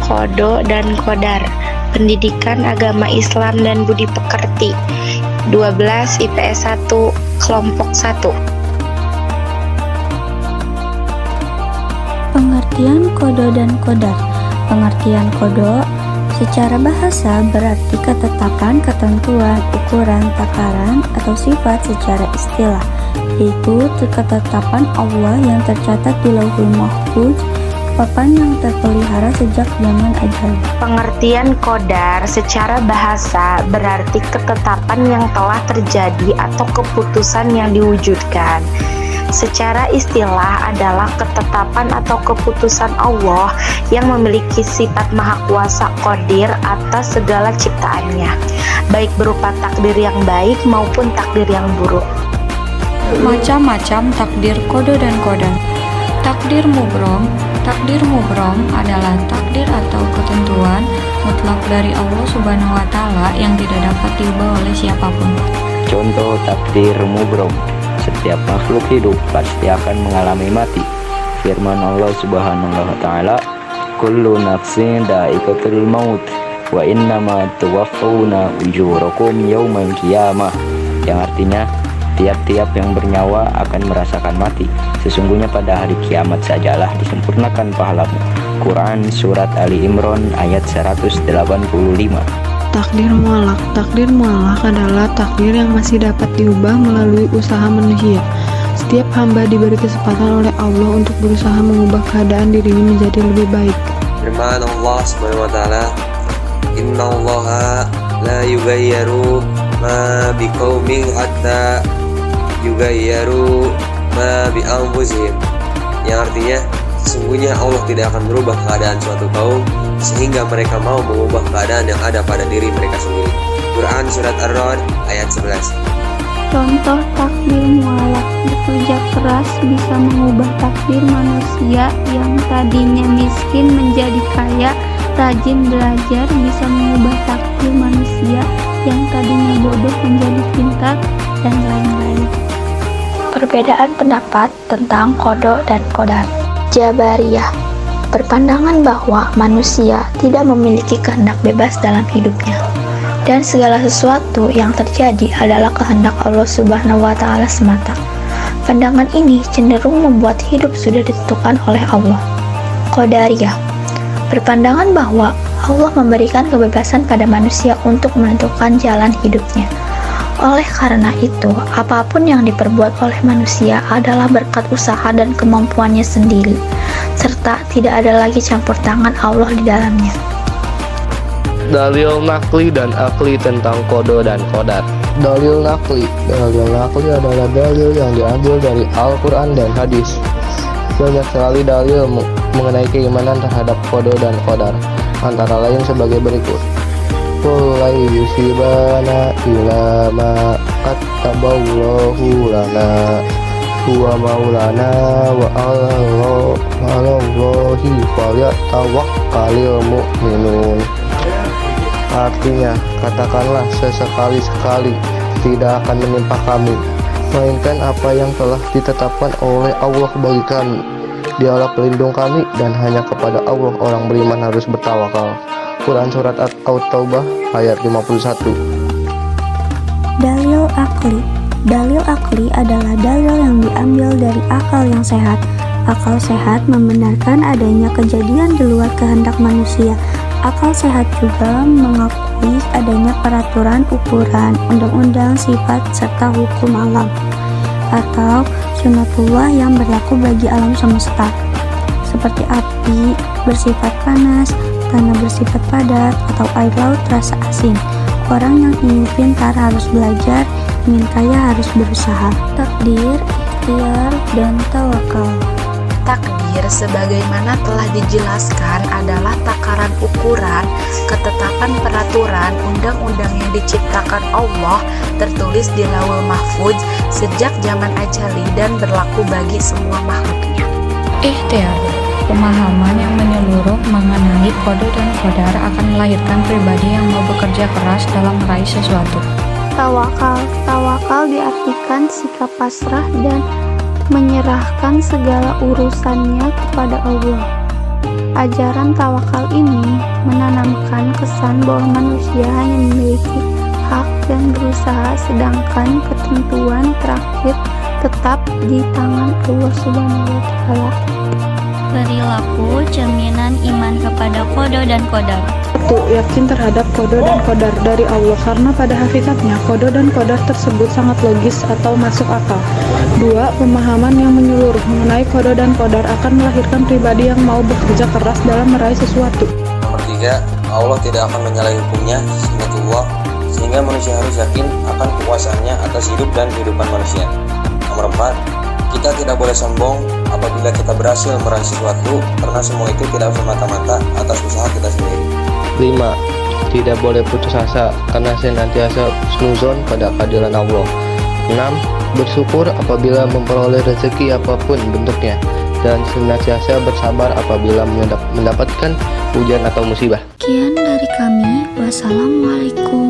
Qadha dan Qadar, Pendidikan Agama Islam dan Budi Pekerti, 12 IPS 1, kelompok 1. Pengertian Qadha dan Qadar. Pengertian Qadha secara bahasa berarti ketetapan, ketentuan, ukuran, takaran, atau sifat secara istilah, yaitu ketetapan Allah yang tercatat di Lauhul Mahfuz, papan yang terpelihara sejak zaman ajal. Pengertian Qadar secara bahasa berarti ketetapan yang telah terjadi atau keputusan yang diwujudkan. Secara istilah adalah ketetapan atau keputusan Allah yang memiliki sifat maha kuasa qadir atas segala ciptaannya, baik berupa takdir yang baik maupun takdir yang buruk. Macam-macam takdir Qadha dan Qadar. Takdir mubrom. Takdir mubrom adalah takdir atau ketentuan mutlak dari Allah Subhanahu wa Ta'ala yang tidak dapat diubah oleh siapapun. Contoh takdir mubrom: setiap makhluk hidup pasti akan mengalami mati. Firman Allah Subhanahu wa Ta'ala, kullu nafsin dha'iqatul maut wa innama tuwaffawna ujurakum yaumal qiyamah, yang artinya tiap-tiap yang bernyawa akan merasakan mati. Sesungguhnya pada hari kiamat sajalah disempurnakan pahlamu. Quran Surat Ali Imran ayat 185. Takdir mu'allaq. Takdir mu'allaq adalah takdir yang masih dapat diubah melalui usaha manusia. Setiap hamba diberi kesempatan oleh Allah untuk berusaha mengubah keadaan dirinya menjadi lebih baik. Firman Allah Subhanahu wa Ta'ala, innallaha la yughayyiru ma biqaumin hatta yughayyiru ma bi anfusihim, yang artinya sesungguhnya Allah tidak akan merubah keadaan suatu kaum sehingga mereka mau mengubah keadaan yang ada pada diri mereka sendiri. Quran Surat Ar-Ra'd ayat 11. Contoh takdir mu'allaq: bekerja keras bisa mengubah takdir manusia yang tadinya miskin menjadi kaya. Rajin belajar bisa mengubah takdir manusia yang tadinya bodoh menjadi pintar, dan lain-lain. Perbedaan pendapat tentang Qadha dan Qadar. Jabariyah berpandangan bahwa manusia tidak memiliki kehendak bebas dalam hidupnya, dan segala sesuatu yang terjadi adalah kehendak Allah Subhanahu wa Ta'ala semata. Pandangan ini cenderung membuat hidup sudah ditentukan oleh Allah. Qadariyah berpandangan bahwa Allah memberikan kebebasan pada manusia untuk menentukan jalan hidupnya. Oleh karena itu, apapun yang diperbuat oleh manusia adalah berkat usaha dan kemampuannya sendiri, serta tidak ada lagi campur tangan Allah di dalamnya. Dalil nakli dan akli tentang Qadha dan Qadar. Dalil nakli adalah dalil yang diambil dari Al-Quran dan hadis. Banyak sekali dalil mengenai keimanan terhadap Qadha dan Qadar, antara lain sebagai berikut. Qul la yusibana illa ma kataballahu lana huwa maulana wa 'alallahi falyatawakkalul mu'minun. Artinya, katakanlah sesekali-sekali tidak akan menimpa kami, melainkan apa yang telah ditetapkan oleh Allah bagi kami. Dialah pelindung kami, dan hanya kepada Allah orang beriman harus bertawakal. Quran Surat At-Taubah ayat 51. Dalil akli. Dalil akli adalah dalil yang diambil dari akal yang sehat. Akal sehat membenarkan adanya kejadian di luar kehendak manusia. Akal sehat juga mengakui adanya peraturan, ukuran, undang-undang, sifat, serta hukum alam atau sunatullah yang berlaku bagi alam semesta, seperti api bersifat panas, tanah bersifat padat, atau air laut terasa asin. Orang yang ingin pintar harus belajar, ingin kaya harus berusaha. Takdir, ikhtiar, dan tawakal. Takdir sebagaimana telah dijelaskan adalah takaran ukuran, ketetapan peraturan, undang-undang yang diciptakan Allah, tertulis di Lauhul Mahfuz sejak zaman ajali dan berlaku bagi semua makhluknya. Ikhtiar, pemahaman yang menyeluruh mengenai Qadha dan Qadar akan melahirkan pribadi yang mau bekerja keras dalam meraih sesuatu. Tawakal. Tawakal diartikan sikap pasrah dan menyerahkan segala urusannya kepada Allah. Ajaran tawakal ini menanamkan kesan bahwa manusia hanya memiliki hak dan berusaha, sedangkan ketentuan terakhir tetap di tangan Allah Subhanahu wa Ta'ala. Perilaku cerminan iman kepada qada dan qadar. 1. Yakin terhadap qada dan qadar dari Allah, karena pada hakikatnya qada dan qadar tersebut sangat logis atau masuk akal. 2. Pemahaman yang menyeluruh mengenai qada dan qadar akan melahirkan pribadi yang mau bekerja keras dalam meraih sesuatu. Nomor 3, Allah tidak akan menyalahi hukumnya, sunnatullah, sehingga manusia harus yakin akan kekuasaannya atas hidup dan kehidupan manusia. Nomor 4, kita tidak boleh sombong apabila kita berhasil meraih sesuatu, karena semua itu tidak semata-mata atas usaha kita sendiri. 5. Tidak boleh putus asa karena senantiasa husnuzon pada keadilan Allah. 6. Bersyukur apabila memperoleh rezeki apapun bentuknya, dan senantiasa bersabar apabila mendapatkan ujian atau musibah. Sekian dari kami. Wassalamualaikum